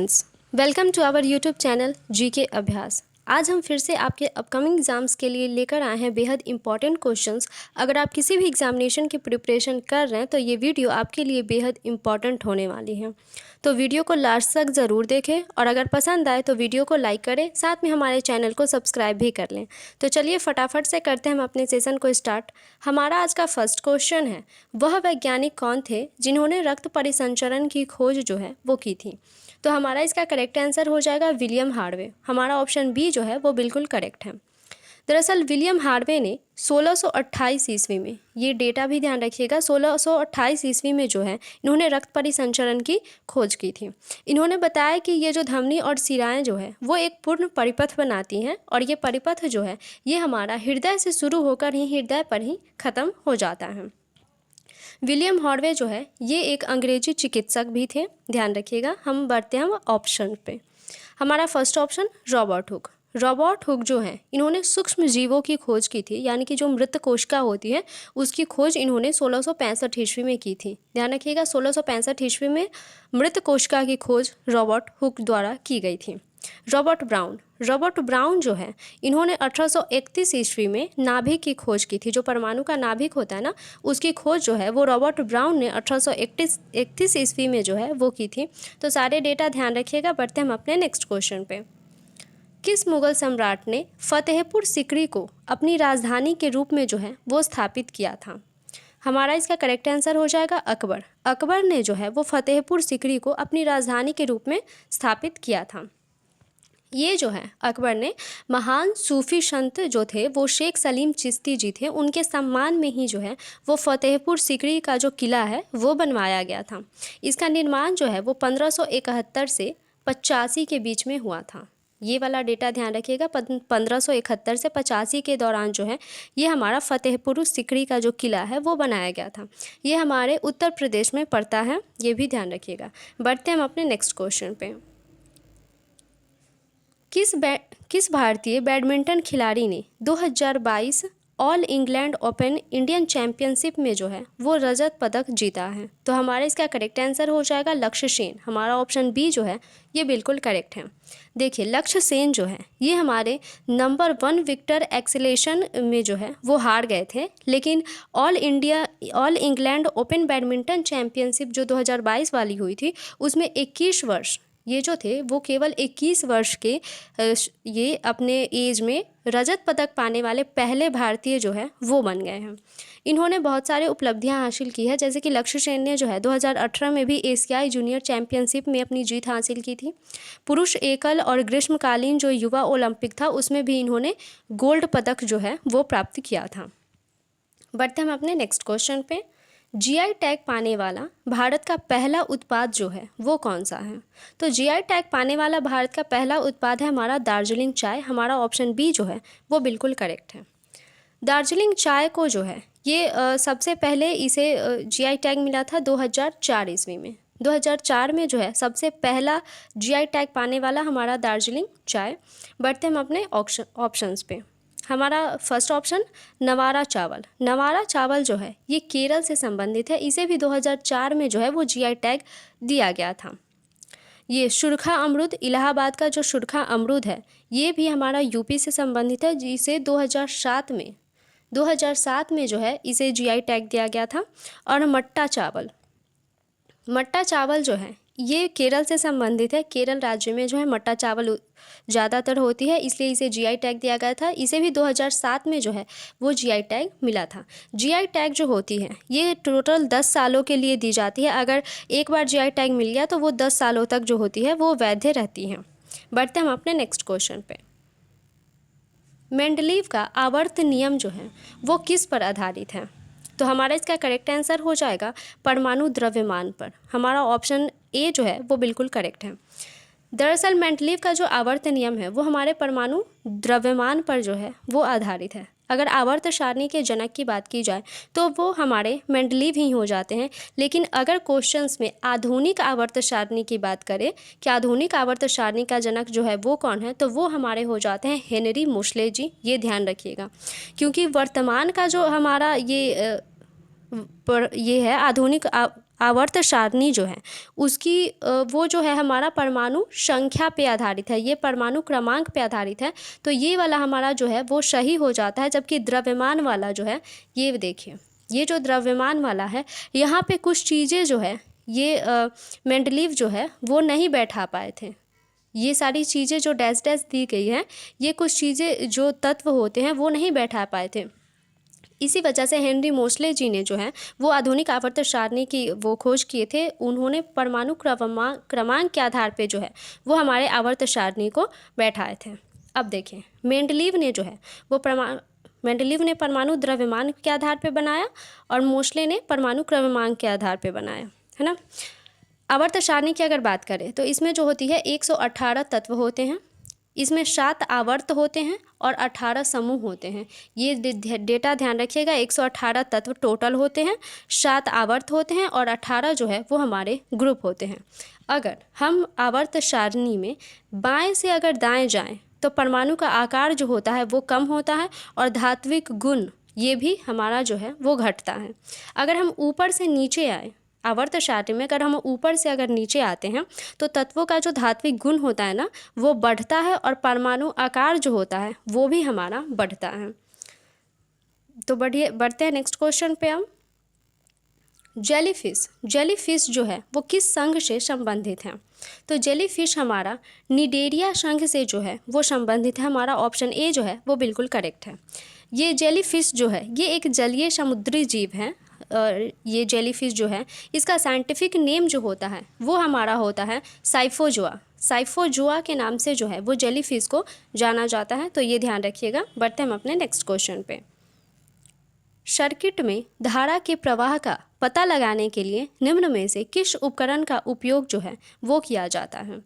Friends, welcome to our YouTube channel GK Abhyas. आज हम फिर से आपके अपकमिंग एग्ज़ाम्स के लिए लेकर आए हैं बेहद इंपॉर्टेंट क्वेश्चंस। अगर आप किसी भी एग्जामिनेशन की प्रिपरेशन कर रहे हैं तो ये वीडियो आपके लिए बेहद इंपॉर्टेंट होने वाली है। तो वीडियो को लास्ट तक ज़रूर देखें और अगर पसंद आए तो वीडियो को लाइक करें, साथ में हमारे चैनल को सब्सक्राइब भी कर लें। तो चलिए फटाफट से करते हैं हम अपने सेशन को स्टार्ट। हमारा आज का फर्स्ट क्वेश्चन है, वह वैज्ञानिक कौन थे जिन्होंने रक्त परिसंचरण की खोज जो है वो की थी। तो हमारा इसका करेक्ट आंसर हो जाएगा विलियम हार्वे। हमारा ऑप्शन बी जो है वो बिल्कुल करेक्ट है। दरअसल विलियम हार्वे ने 1628 ईस्वी में, ये डेटा भी ध्यान रखिएगा, 1628 ईस्वी में जो है इन्होंने रक्त परिसंचरण की खोज की थी। इन्होंने बताया कि ये जो धमनी और शिराएं जो है वो एक पूर्ण परिपथ बनाती हैं और ये परिपथ जो है ये हमारा हृदय से शुरू होकर ही हृदय पर ही ख़त्म हो जाता है। विलियम हार्वे जो है ये एक अंग्रेजी चिकित्सक भी थे, ध्यान रखिएगा। हम बढ़ते हैं ऑप्शन पे। हमारा first option Robert Hooke. Robert Hooke जो है इन्होंने सूक्ष्म जीवों की खोज की थी, यानी कि जो मृत कोशिका होती है उसकी खोज इन्होंने 1665 ईस्वी में की थी। ध्यान रखिएगा, 1665 ईस्वी में मृत कोशिका की खोज रॉबर्ट हुक द्वारा की गई थी। रॉबर्ट ब्राउन जो है इन्होंने 1831 ईस्वी में नाभिक की खोज की थी। जो परमाणु का नाभिक होता है ना, उसकी खोज जो है वो रॉबर्ट ब्राउन ने 1831 ईस्वी में जो है वो की थी। तो सारे डेटा ध्यान रखिएगा। बढ़ते हम अपने नेक्स्ट क्वेश्चन पे। किस मुगल सम्राट ने फतेहपुर सिकरी को अपनी राजधानी के रूप में जो है वो स्थापित किया था। हमारा इसका करेक्ट आंसर हो जाएगा अकबर। अकबर ने जो है वो फतेहपुर सिकरी को अपनी राजधानी के रूप में स्थापित किया था। ये जो है अकबर ने महान सूफी संत जो थे वो शेख सलीम चिश्ती जी थे, उनके सम्मान में ही जो है वो फतेहपुर सिकरी का जो किला है वो बनवाया गया था। इसका निर्माण जो है वो 1571 से 85 के बीच में हुआ था। ये वाला डेटा ध्यान रखिएगा। 1571 से 85 के दौरान जो है ये हमारा फतेहपुर सिकरी का जो किला है वो बनाया गया था। ये हमारे उत्तर प्रदेश में पड़ता है, ये भी ध्यान रखिएगा। बढ़ते हम अपने नेक्स्ट क्वेश्चन पे। किस भारतीय बैडमिंटन खिलाड़ी ने 2022 all England open Indian championship में जो है वो रजत पदक जीता है। तो हमारे इसका करेक्ट आंसर हो जाएगा लक्ष्य सेन। हमारा ऑप्शन बी जो है ये बिल्कुल करेक्ट है। देखिए, लक्ष्य सेन जो है ये हमारे नंबर 1 विक्टर एक्सेलेशन में जो है वो हार गए थे, लेकिन all England open badminton championship जो 2022 वाली हुई थी उसमें 21 वर्ष ये जो थे वो केवल 21 वर्ष के ये अपने एज में रजत पदक पाने वाले पहले भारतीय जो है वो बन गए हैं। इन्होंने बहुत सारे उपलब्धियां हासिल की है, जैसे कि लक्ष्य सेन ने जो है 2018 में भी एशियाई जूनियर चैंपियनशिप में अपनी जीत हासिल की थी। पुरुष एकल और ग्रीष्मकालीन जो युवा ओलंपिक था उसमें भी इन्होंने गोल्ड पदक जो है वो प्राप्त किया था। बढ़ते हम अपने नेक्स्ट क्वेश्चन पे। जीआई टैग पाने वाला भारत का पहला उत्पाद जो है वो कौन सा है। तो जीआई टैग पाने वाला भारत का पहला उत्पाद है हमारा दार्जिलिंग चाय। हमारा ऑप्शन बी जो है वो बिल्कुल करेक्ट है। दार्जिलिंग चाय को जो है ये सबसे पहले इसे जीआई टैग मिला था 2004 ईस्वी में। 2004 में जो है सबसे पहला जीआई टैग पाने वाला हमारा दार्जिलिंग चाय। बढ़ते हम अपने ऑप्शंस पे। हमारा फर्स्ट ऑप्शन नवारा चावल। नवारा चावल जो है ये केरल से संबंधित है, इसे भी 2004 में जो है वो जीआई टैग दिया गया था। ये सुरखा अमरूद, इलाहाबाद का जो सुरखा अमरूद है ये भी हमारा यूपी से संबंधित है, जिसे 2007 में जो है इसे जीआई टैग दिया गया था। और मट्टा चावल जो है ये केरल से संबंधित है। केरल राज्य में जो है मट्टा चावल ज़्यादातर होती है, इसलिए इसे जीआई टैग दिया गया था। इसे भी 2007 में जो है वो जीआई टैग मिला था। जीआई टैग जो होती है ये टोटल 10 सालों के लिए दी जाती है। अगर एक बार जीआई टैग मिल गया तो वो 10 सालों तक जो होती है वो वैध रहती हैं। बढ़ते हम अपने नेक्स्ट क्वेश्चन पे। मेंडलीव का आवर्त नियम जो है वो किस पर आधारित है। तो हमारा इसका करेक्ट आंसर हो जाएगा परमाणु द्रव्यमान पर। हमारा ऑप्शन ए जो है वो बिल्कुल करेक्ट है। दरअसल मेंडलीव का जो आवर्त नियम है वो हमारे परमाणु द्रव्यमान पर जो है वो आधारित है। अगर आवर्त सारणी के जनक की बात की जाए तो वो हमारे मेंडलीव ही हो जाते हैं, लेकिन अगर क्वेश्चंस में आधुनिक आवर्त सारणी की बात करें कि आधुनिक आवर्त सारणी का जनक जो है वो कौन है, तो वो हमारे हो जाते हैं हेनरी मोसले जी। ये ध्यान रखिएगा, क्योंकि वर्तमान का जो हमारा ये है आवर्त सारणी जो है उसकी वो जो है हमारा परमाणु संख्या पे आधारित है, ये परमाणु क्रमांक पे आधारित है। तो ये वाला हमारा जो है वो सही हो जाता है। जबकि द्रव्यमान वाला जो है, ये देखिए, ये जो द्रव्यमान वाला है यहाँ पे कुछ चीज़ें जो है ये मेंडलीव जो है वो नहीं बैठा पाए थे। ये सारी चीज़ें जो डैश डैश दी गई हैं, ये कुछ चीज़ें जो तत्व होते हैं वो नहीं बैठा पाए थे। इसी वजह से हेनरी मोसले जी ने जो है वो आधुनिक आवर्त सारणी की वो खोज किए थे। उन्होंने परमाणु क्रमांक के आधार पे जो है वो हमारे आवर्त सारणी को बैठाए थे। अब देखें, मेंडलीव ने जो है वो मेंडलीव ने परमाणु द्रव्यमान के आधार पे बनाया और मोसले ने परमाणु क्रमांक के आधार पे बनाया, है ना। आवर्त सारणी की अगर बात करें तो इसमें जो होती है 118 तत्व होते हैं, इसमें 7 आवर्त होते हैं और 18 समूह होते हैं। ये डेटा ध्यान रखिएगा, 118 तत्व टोटल होते हैं, 7 आवर्त होते हैं और 18 जो है वो हमारे ग्रुप होते हैं। अगर हम आवर्त सारणी में बाएं से अगर दाएं जाएं तो परमाणु का आकार जो होता है वो कम होता है और धात्विक गुण ये भी हमारा जो है वो घटता है। अगर हम ऊपर से नीचे आए आवर्त सारणी में, अगर हम ऊपर से अगर नीचे आते हैं तो तत्वों का जो धात्विक गुण होता है ना वो बढ़ता है और परमाणु आकार जो होता है वो भी हमारा बढ़ता है। तो बढ़ते हैं नेक्स्ट क्वेश्चन पे हम। जेलीफिश जो है वो किस संघ से संबंधित है? तो जेलीफिश हमारा निडेरिया संघ से जो है वो संबंधित है। हमारा ऑप्शन ए जो है वो बिल्कुल करेक्ट है। ये जेलीफिश जो है ये एक जलीय समुद्री जीव है। ये जेलीफिश जो है इसका साइंटिफिक नेम जो होता है वो हमारा होता है साइफोजोआ के नाम से जो है वो जेलीफिश को जाना जाता है। तो ये ध्यान रखिएगा। बढ़ते हम अपने नेक्स्ट क्वेश्चन पे। सर्किट में धारा के प्रवाह का पता लगाने के लिए निम्न में से किस उपकरण का उपयोग जो है वो किया जाता है?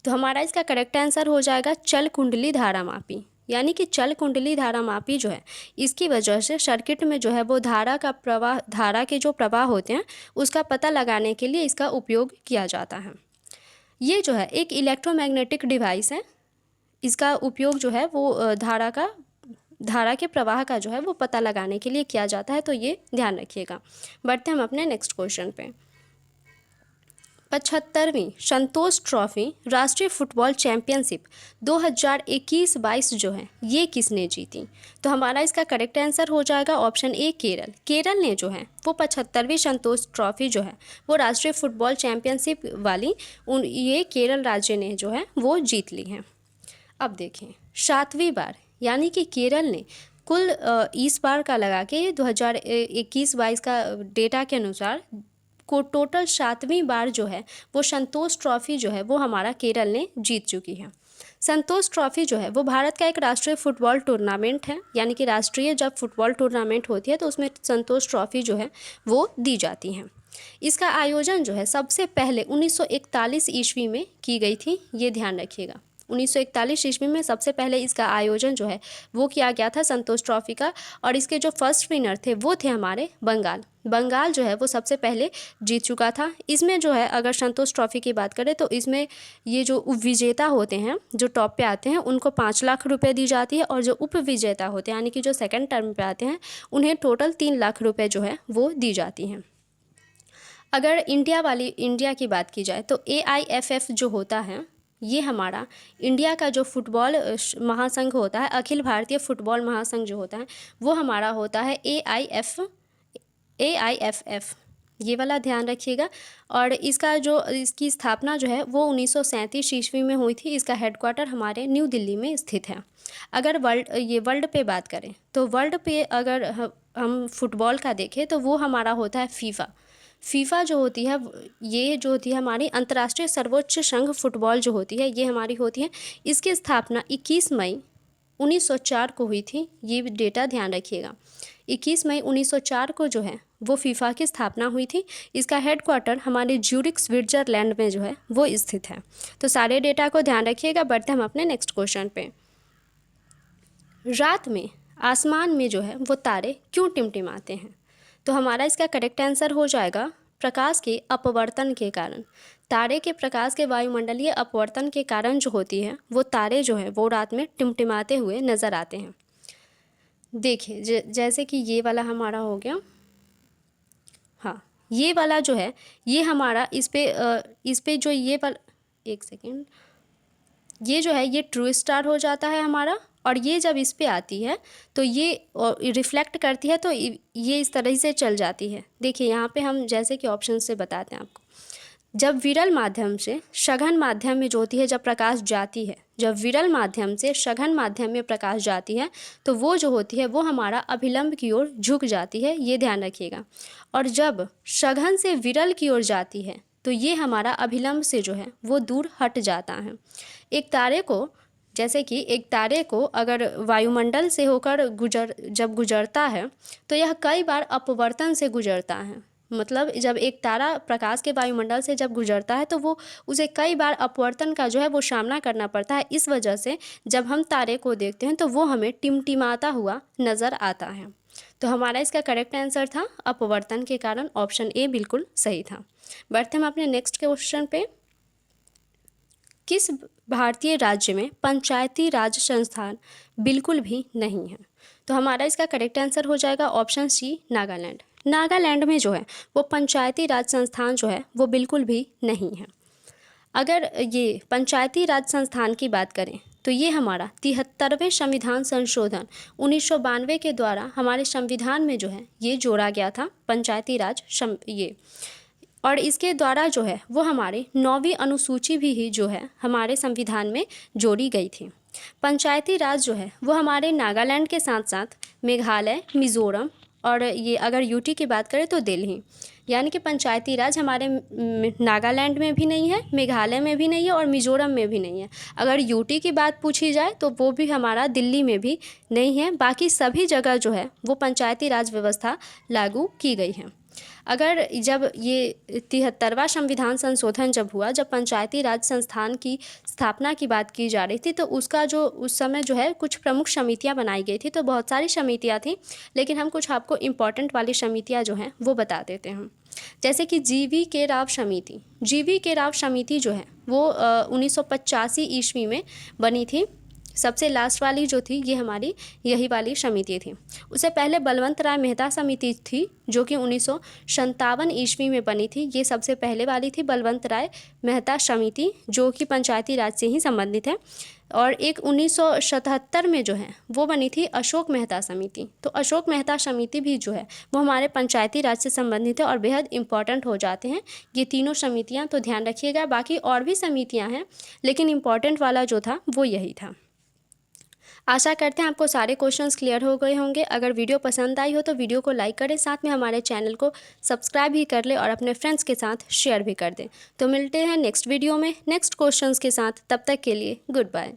तो हमारा इसका करेक्ट आंसर हो जाएगा चल कुंडली धारा मापी। यानी कि चल कुंडली धारा मापी जो है इसकी वजह से सर्किट में जो है वो धारा के जो प्रवाह होते हैं उसका पता लगाने के लिए इसका उपयोग किया जाता है। ये जो है एक इलेक्ट्रोमैग्नेटिक डिवाइस है। इसका उपयोग जो है वो धारा के प्रवाह का जो है वो पता लगाने के लिए किया जाता है। तो ये ध्यान रखिएगा। बढ़ते हम अपने नेक्स्ट क्वेश्चन पे। 75वीं संतोष ट्रॉफी राष्ट्रीय फुटबॉल चैंपियनशिप 2021-22 जो है ये किसने जीती? तो हमारा इसका करेक्ट आंसर हो जाएगा ऑप्शन ए केरल ने जो है वो 75वीं संतोष ट्रॉफी जो है वो राष्ट्रीय फुटबॉल चैंपियनशिप वाली ये केरल राज्य ने जो है वो जीत ली है। अब देखें, 7वीं बार यानी कि केरल ने कुल इस बार का लगा के 2021-22 का डेटा के अनुसार को टोटल 7वीं बार जो है वो संतोष ट्रॉफी जो है वो हमारा केरल ने जीत चुकी है। संतोष ट्रॉफी जो है वो भारत का एक राष्ट्रीय फुटबॉल टूर्नामेंट है। यानी कि राष्ट्रीय जब फुटबॉल टूर्नामेंट होती है तो उसमें संतोष ट्रॉफी जो है वो दी जाती है। इसका आयोजन जो है सबसे पहले 1941 ईस्वी में की गई थी। ये ध्यान रखिएगा, 1941 ईस्वी में सबसे पहले इसका आयोजन जो है वो किया गया था संतोष ट्रॉफी का। और इसके जो फर्स्ट विनर थे वो थे हमारे बंगाल जो है वो सबसे पहले जीत चुका था। इसमें जो है अगर संतोष ट्रॉफी की बात करें तो इसमें ये जो उपविजेता होते हैं जो टॉप पे आते हैं उनको 5 लाख रुपए दी जाती है और जो उपविजेता होते हैं यानी कि जो सेकंड टर्म पे आते हैं उन्हें टोटल 3 लाख रुपए जो है वो दी जाती हैं। अगर इंडिया की बात की जाए तो AIFF जो होता है ये हमारा इंडिया का जो फुटबॉल महासंघ होता है, अखिल भारतीय फुटबॉल महासंघ जो होता है वो हमारा होता है AIFF। ये वाला ध्यान रखिएगा। और इसकी स्थापना जो है वो 1937 ईस्वी में हुई थी। इसका हेडक्वार्टर हमारे न्यू दिल्ली में स्थित है। अगर वर्ल्ड पे बात करें तो वर्ल्ड पे अगर हम फुटबॉल का देखें तो वो हमारा होता है फीफा जो होती है, ये जो होती है हमारी अंतर्राष्ट्रीय सर्वोच्च संघ फुटबॉल जो होती है ये हमारी होती है। इसकी स्थापना 21 मई 1904 को हुई थी। ये डेटा ध्यान रखिएगा, 21 मई 1904 को जो है वो फीफा की स्थापना हुई थी। इसका हेडक्वार्टर हमारे ज्यूरिख स्विट्जरलैंड में जो है वो स्थित है। तो सारे डेटा को ध्यान रखिएगा। बढ़ते हम अपने नेक्स्ट क्वेश्चन पे। रात में आसमान में जो है वो तारे क्यों टिमटिमाते हैं? तो हमारा इसका करेक्ट आंसर हो जाएगा प्रकाश के अपवर्तन के कारण। तारे के प्रकाश के वायुमंडलीय अपवर्तन के कारण जो होती है वो तारे जो है वो रात में टिमटिमाते हुए नज़र आते हैं। देखिए जैसे कि ये वाला हमारा हो गया, हाँ ये वाला जो है ये हमारा इस पे जो ये वाला, एक सेकेंड, ये जो है ये ट्रू स्टार हो जाता है हमारा, और ये जब इस पे आती है तो ये रिफ्लेक्ट करती है, तो ये इस तरह से चल जाती है। देखिए यहाँ पे हम जैसे कि ऑप्शन से बताते हैं आपको, जब विरल माध्यम से सघन माध्यम में जो होती है, जब प्रकाश जाती है, जब विरल माध्यम से सघन माध्यम में प्रकाश जाती है तो वो जो होती है वो हमारा अभिलंब की ओर झुक जाती है, ये ध्यान रखिएगा। और जब सघन से विरल की ओर जाती है तो ये हमारा अभिलंब से जो है वो दूर हट जाता है। एक तारे को, जैसे कि एक तारे को अगर वायुमंडल से होकर जब गुजरता है तो यह कई बार अपवर्तन से गुजरता है। मतलब जब एक तारा प्रकाश के वायुमंडल से जब गुजरता है तो वो उसे कई बार अपवर्तन का जो है वो सामना करना पड़ता है। इस वजह से जब हम तारे को देखते हैं तो वो हमें टिमटिमाता हुआ नज़र आता है। तो हमारा इसका करेक्ट आंसर था अपवर्तन के कारण, ऑप्शन ए बिल्कुल सही था। बढ़ते हम अपने नेक्स्ट क्वेश्चन पे। किस भारतीय राज्य में पंचायती राज संस्थान बिल्कुल भी नहीं है? तो हमारा इसका करेक्ट आंसर हो जाएगा ऑप्शन सी, नागालैंड। नागालैंड में जो है वो पंचायती राज संस्थान जो है वो बिल्कुल भी नहीं है। अगर ये पंचायती राज संस्थान की बात करें तो ये हमारा 73वें संविधान संशोधन 1992 के द्वारा हमारे संविधान में जो है ये जोड़ा गया था, पंचायती राज ये, और इसके द्वारा जो है वो हमारे 9वीं अनुसूची भी ही जो है हमारे संविधान में जोड़ी गई थी। पंचायती राज जो है वो हमारे नागालैंड के साथ साथ मेघालय, मिज़ोरम और ये अगर यूटी की बात करें तो दिल्ली, यानी कि पंचायती राज हमारे नागालैंड में भी नहीं है, मेघालय में भी नहीं है और मिज़ोरम में भी नहीं है। अगर यूटी की बात पूछी जाए तो वो भी हमारा दिल्ली में भी नहीं है। बाकी सभी जगह जो है वो पंचायती राज व्यवस्था लागू की गई है। अगर जब ये 73वां संविधान संशोधन जब हुआ, जब पंचायती राज संस्थान की स्थापना की बात की जा रही थी, तो उसका जो उस समय जो है कुछ प्रमुख समितियां बनाई गई थी। तो बहुत सारी समितियां थी, लेकिन हम कुछ आपको इम्पॉर्टेंट वाली समितियां जो हैं वो बता देते हैं। जैसे कि जीवी के राव समिति, जीवी के राव समिति जो है वो 1985 ईस्वी में बनी थी। सबसे लास्ट वाली जो थी ये हमारी यही वाली समिति थी। उससे पहले बलवंत राय मेहता समिति थी जो कि 1957 ईस्वी में बनी थी। ये सबसे पहले वाली थी बलवंत राय मेहता समिति, जो कि पंचायती राज से ही संबंधित है। और एक 1977 में जो है वो बनी थी अशोक मेहता समिति। तो अशोक मेहता समिति भी जो है वो हमारे पंचायती राज से संबंधित है और बेहद इंपॉर्टेंट हो जाते हैं ये तीनों समितियाँ, तो ध्यान रखिएगा। बाकी और भी समितियाँ हैं, लेकिन इम्पॉर्टेंट वाला जो था वो यही था। आशा करते हैं आपको सारे क्वेश्चंस क्लियर हो गए होंगे। अगर वीडियो पसंद आई हो तो वीडियो को लाइक करें, साथ में हमारे चैनल को सब्सक्राइब भी कर लें और अपने फ्रेंड्स के साथ शेयर भी कर दें। तो मिलते हैं नेक्स्ट वीडियो में नेक्स्ट क्वेश्चंस के साथ, तब तक के लिए गुड बाय।